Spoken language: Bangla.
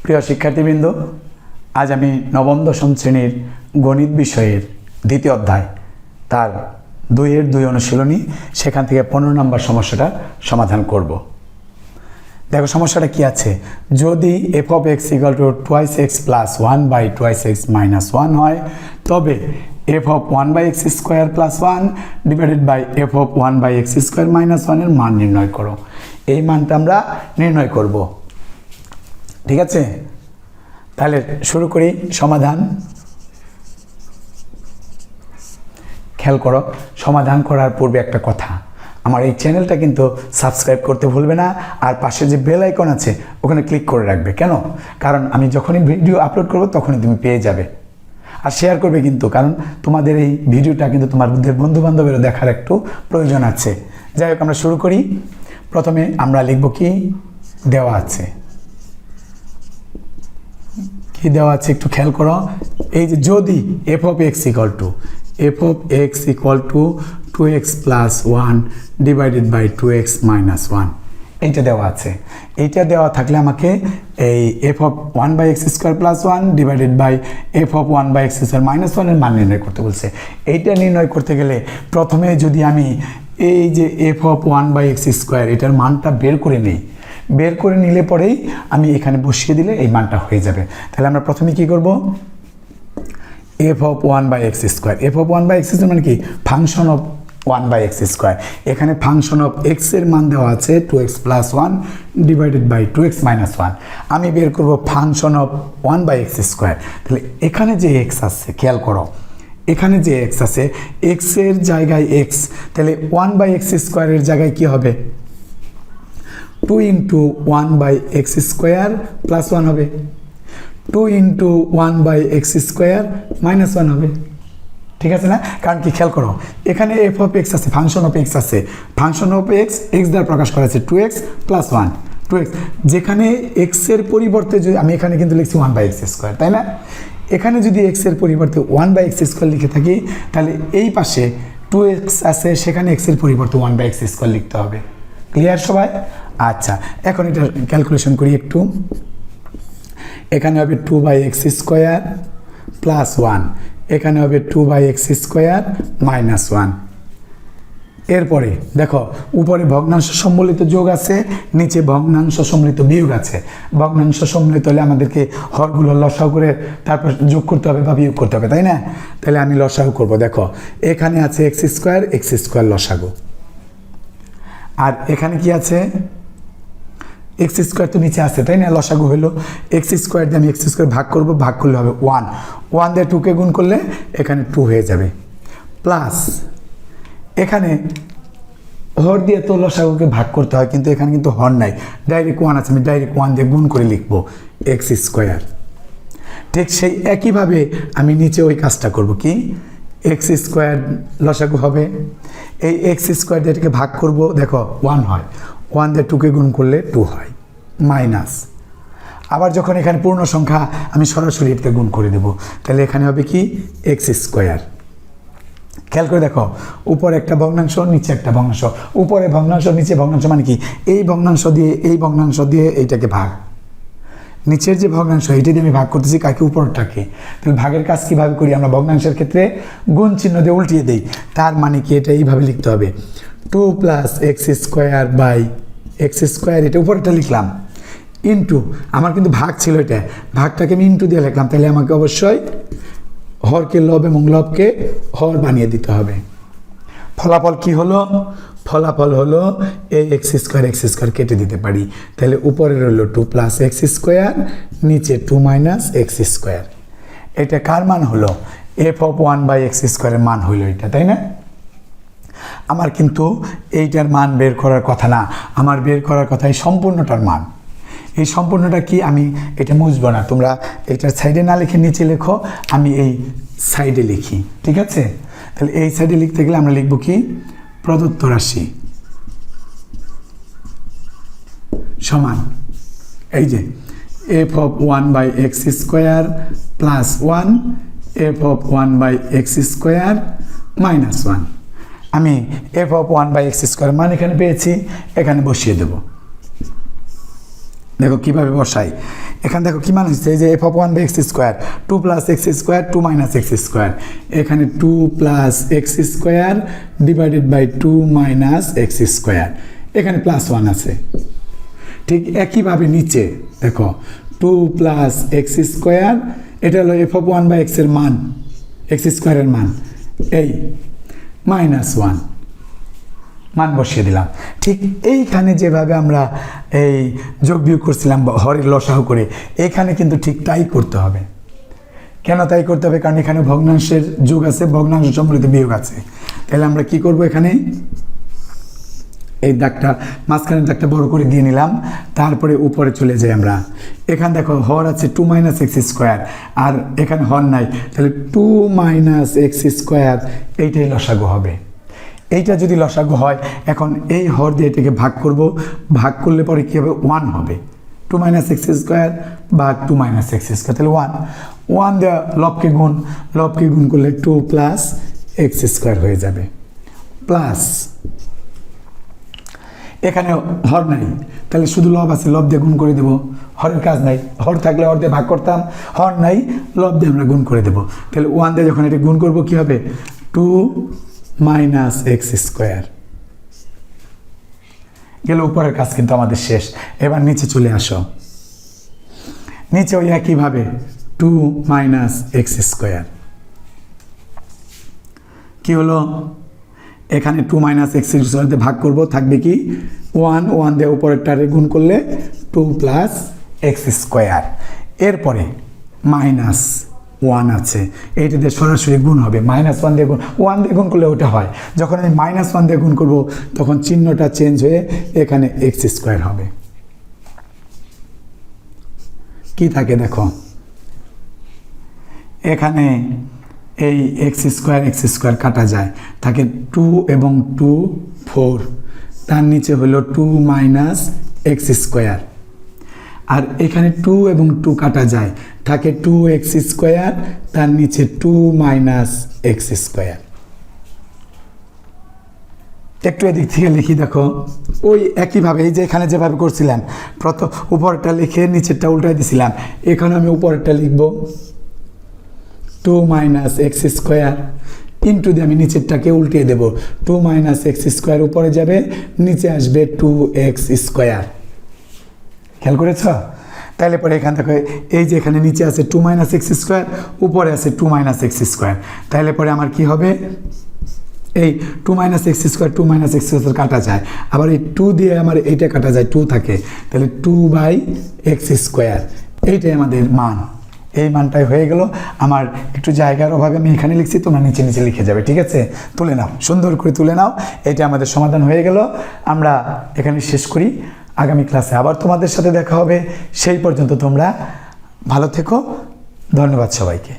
প্রিয় শিক্ষার্থীবৃন্দ, আজ আমি নবম দশম শ্রেণীর গণিত বিষয়ের দ্বিতীয় অধ্যায় তার 2-এর 2 অনুশীলনী সেখান থেকে 15 নম্বর সমস্যাটা সমাধান করব। দেখো সমস্যাটা কি আছে, যদি f of x equal to 2x plus 1 by 2x minus 1 হয় তবে f of 1 by x square plus 1 divided by f of 1 by x square minus 1 এর মান নির্ণয় করো। এই মানটা আমরা নির্ণয় করব, ঠিক আছে? তাহলে শুরু করি সমাধান। খেয়াল করো, সমাধান করার পূর্বে একটা কথা, আমার এই চ্যানেলটা কিন্তু সাবস্ক্রাইব করতে ভুলবে না, আর পাশে যে বেল আইকন আছে ওখানে ক্লিক করে রাখবে। কেন? কারণ আমি যখনই ভিডিও আপলোড করব তখনই তুমি পেয়ে যাবে। আর শেয়ার করবে কিন্তু, কারণ তোমাদের এই ভিডিওটা কিন্তু তোমাদের বন্ধুবান্ধবেরও দেখার একটু প্রয়োজন আছে। যাই হোক, আমরা শুরু করি। প্রথমে আমরা লিখব কি দেওয়া আছে, কি দেওয়া আছে একটু খেয়াল করো। এই যে যদি f of x equal to 2x plus 1 divided by 2x minus 1 এইটা দেওয়া আছে। এইটা দেওয়া থাকলে আমাকে এই f of 1 by x square plus 1 divided by f of 1 by x square minus 1 এর মান নির্ণয় করতে বলছে। এইটা নির্ণয় করতে গেলে প্রথমে যদি আমি এই যে f of 1 by x square এটার মানটা বের করে নিই, বের করে নিলে পরেই আমি এখানে বসিয়ে দিলে এই মানটা হয়ে যাবে। তাহলে আমরা প্রথমে কি করব, f of 1 by x square, f of 1 by x square মানে কি function of 1 by x square। এখানে ফাংশন অফ x এর মান দেওয়া আছে 2x plus 1 divided by 2x minus 1। আমি বের করব function of 1 by x square। তাহলে এখানে যে x আছে, খেয়াল করো, এখানে যে x আছে, x এর জায়গায় x, তাহলে 1 by x square এর জায়গায় কি হবে, 2 into 1 by x square plus 1 হবে, 2 into 1 by x square minus 1 হবে, ঠিক আছে না? কারণ কি, খেয়াল করো, এখানে f of x আছে, ফাংশন অফ x আছে, ফাংশন অফ x দ্বারা প্রকাশ করা আছে 2x plus 1, 2x, যেখানে x এর পরিবর্তে যদি আমি এখানে কিন্তু লিখছি 1 by x square, তাই না? এখানে যদি x এর পরিবর্তে 1 by x square লিখে থাকি, তাহলে এই পাশে 2x আছে, সেখানে x এর পরিবর্তে 1 by x square লিখতে হবে। ক্লিয়ার সবাই? আচ্ছা, এখন এটা ক্যালকুলেশন করি একটু। এখানে হবে 2 by x square plus 1, এখানে হবে 2 by x square minus 1। এরপরে দেখো, উপরে ভগ্নাংশ সম্মিলিত যোগ আছে, নিচে ভগ্নাংশ সম্মিলিত বিয়োগ আছে। ভগ্নাংশ সম্মিলিত হলে আমাদেরকে হরগুলো লসাগু করে তারপর যোগ করতে হবে বা বিয়োগ করতে হবে, তাই না? তাহলে আমি লসাগু করব। দেখো, এখানে আছে x স্কোয়ার লসাগু, আর এখানে কি আছে, x স্কোয়ার তো নিচে আছে, তাই না? লসাগু হলো x স্কোয়ার দিয়ে আমি x স্কোয়ার ভাগ করব, ভাগ করলে হবে 1 দিয়ে 2কে গুণ করলে এখানে 2 হয়ে যাবে, প্লাস এখানে হর দিয়ে তো লসাগুকে ভাগ করতে হয়, কিন্তু এখানে কিন্তু হর নাই, ডাইরেক্ট 1 আছে, আমি ডাইরেক্ট 1 দিয়ে গুণ করে লিখব x স্কোয়ার। ঠিক সেই একইভাবে আমি নিচে ওই কাজটা করব, কি x স্কোয়ার লসাগু হবে, এই x স্কোয়ার দিয়ে এটাকে ভাগ করব, দেখো 1 হয়, 1 দিয়ে 2কে গুণ করলে 2 হয়, মাইনাস, আবার যখন এখানে পূর্ণ সংখ্যা আমি সরাসরি এটাকে গুণ করে দেব, তাহলে এখানে হবে কি x স্কোয়ার। খেয়াল করে দেখো, উপরে একটা ভগ্নাংশ, নিচে একটা ভগ্নাংশ, উপরে ভগ্নাংশ নিচে ভগ্নাংশ মানে কি, এই ভগ্নাংশ দিয়ে এই ভগ্নাংশ দিয়ে এইটাকে ভাগ, নিচের যে ভগ্নাংশ এইটা দিয়ে আমি ভাগ করতেছি কাকে, উপরটাকে। তাহলে ভাগের কাজ কীভাবে করি আমরা, ভগ্নাংশের ক্ষেত্রে গুণ চিহ্ন দিয়ে উল্টিয়ে দিই। তার মানে কি, এটা এইভাবে লিখতে হবে 2 plus x square by x square, এটা উপরটা লিখলাম, ইন্টু, আমার কিন্তু ভাগ ছিল, এটা ভাগটাকে আমি ইন্টু দিয়ে লিখলাম, তাহলে আমাকে অবশ্যই হরকে লব এবং লবকে হর বানিয়ে দিতে হবে। ফলাফল কি হলো, ফলাফল হলো এই x স্কোয়ার কেটে দিতে পারি, তাহলে উপরে রইল 2 plus x স্কোয়ার, নিচে 2 minus x স্কোয়ার। এটা কার মান হলো, f of 1 by x স্কোয়ারের মান হইল এটা, তাই না? আমার কিন্তু এইটার মান বের করার কথা না, আমার বের করার কথা এই সম্পূর্ণটার মান। এই সম্পূর্ণটা কি, আমি এটা মুছবো না, তোমরা এটার সাইডে না লিখে নিচে লেখো, আমি এই সাইডে লিখি, ঠিক আছে? তাহলে এই সাইডে লিখতে গেলে আমরা লিখব কি, প্রদত্ত রাশি সমান এই যে f of 1 by x square plus 1 f of 1 by x square minus 1। আমি f of 1 by x square মান এখানে পেয়েছি, এখানে বসিয়ে দেব। দেখো কীভাবে বসাই, এখানে দেখো কী মান হচ্ছে, এই যে F of 1/x square 2 plus X square 2 minus X square, এখানে 2 plus X square divided by 2 minus X square, এখানে +1 আছে। ঠিক একইভাবে নিচে দেখো 2 প্লাস এক্স স্কোয়ার, এটা হলো এফ অফ 1/x এর মান, এক্স স্কোয়ারের মান, এই -1 মান বসিয়ে দিলাম। ঠিক এইখানে যেভাবে আমরা এই যোগ বিয়োগ করছিলাম হরের লসাগু করে, এখানে কিন্তু ঠিক তাই করতে হবে। কেন তাই করতে হবে? কারণ এখানে ভগ্নাংশের যোগ আছে, ভগ্নাংশ সম্পর্কিত বিয়োগ আছে। তাহলে আমরা কি করব, এখানে এই দাগটা মাঝখানের দাগটা বড় করে দিয়ে নিলাম, তারপরে উপরে চলে যাই আমরা। এখানে দেখো হর আছে 2 মাইনাস এক্স স্কোয়ার, আর এখানে হর নাই, তাহলে 2 মাইনাস এক্স স্কোয়ার এইটাই লসাগু হবে। এইটা যদি লসাগু হয়, এখন এই হর দিয়ে এটাকে ভাগ করব, ভাগ করলে পরে কী হবে, 1 হবে। 2 মাইনাস এক্স স্কোয়ার ভাগ 2 মাইনাস এক্স স্কোয়ার, তাহলে 1 দেওয়া লবকে গুণ করলে 2 প্লাস এক্স স্কোয়ার হয়ে যাবে, প্লাস এখানে হর নাই, তাহলে শুধু লব আছে, লব দিয়ে গুণ করে দেবো, হরের কাজ নাই। হর থাকলে হর দিয়ে ভাগ করতাম, হর নাই, লব দিয়ে আমরা গুণ করে দেবো। তাহলে 1 দিয়ে যখন এটা গুণ করবো কী হবে, 2 মাইনাস এক্স স্কোয়ার গেলে উপরের কাজ কিন্তু আমাদের শেষ। এবার নিচে চলে আসো, নিচে ওই একইভাবে 2 মাইনাস এক্স স্কোয়ার কি হলো, এখানে 2 মাইনাস এক্স স্কোয়ার দিয়ে ভাগ করবো, থাকবে কি 1 দিয়ে উপরেরটারে গুণ করলে 2 প্লাস এক্স স্কোয়ার, এরপরে -1 আছে, এইটা দিয়ে সরাসরি গুণ হবে, -1 দিয়ে গুণ, 1 দিয়ে গুণ করলে ওটা হয়। যখন আমি -1 দিয়ে গুণ করবো তখন চিহ্নটা চেঞ্জ হয়ে এখানে এক্স স্কোয়ার হবে। কি থাকে দেখো, এখানে এই এক্স স্কোয়ার কাটা যায়, থাকে 2 এবং 2 4, তার নিচে হলো 2 মাইনাস এক্স স্কোয়ার, আর এখানে 2 এবং 2 কাটা যায়, থাকে 2x স্কোয়ার, তার নিচে 2 মাইনাস এক্স স্কোয়ার। একটু এদিক থেকে লিখি, দেখো ওই একইভাবে এই যে এখানে যেভাবে করছিলাম, প্রথম উপরেরটা লিখে নিচেরটা উল্টাই দিছিলাম, এখানে আমি উপরেরটা লিখব 2 মাইনাস এক্স স্কোয়ার, ইন্টু দিয়ে আমি নিচেরটাকে উল্টিয়ে দেব, 2 মাইনাস এক্স স্কোয়ার উপরে যাবে, নিচে আসবে 2x স্কোয়ার। খেয়াল করেছ? তাহলে পরে এখান থেকে এই যে এখানে নিচে আছে 2 মাইনাস এক্স স্কোয়ার, উপরে আছে 2 মাইনাস এক্স স্কোয়ার, তাহলে পরে আমার কি হবে, এই 2 মাইনাস এক্স স্কোয়ার কাটা যায়, আবার এই 2 দিয়ে আমার এইটা কাটা যায়, 2 থাকে, তাহলে 2/x স্কোয়ার, এইটাই আমাদের মান। এই মানটাই হয়ে গেল আমার। একটু জায়গার অভাবে আমি এখানে লিখছি, তোমরা নিচে লিখে যাবে, ঠিক আছে? তুলে নাও, সুন্দর করে তুলে নাও। এটা আমাদের সমাধান হয়ে গেল। আমরা এখানে শেষ করি, আগামী ক্লাসে আবার তোমাদের সাথে দেখা হবে। সেই পর্যন্ত তোমরা ভালো থেকো। ধন্যবাদ সবাইকে।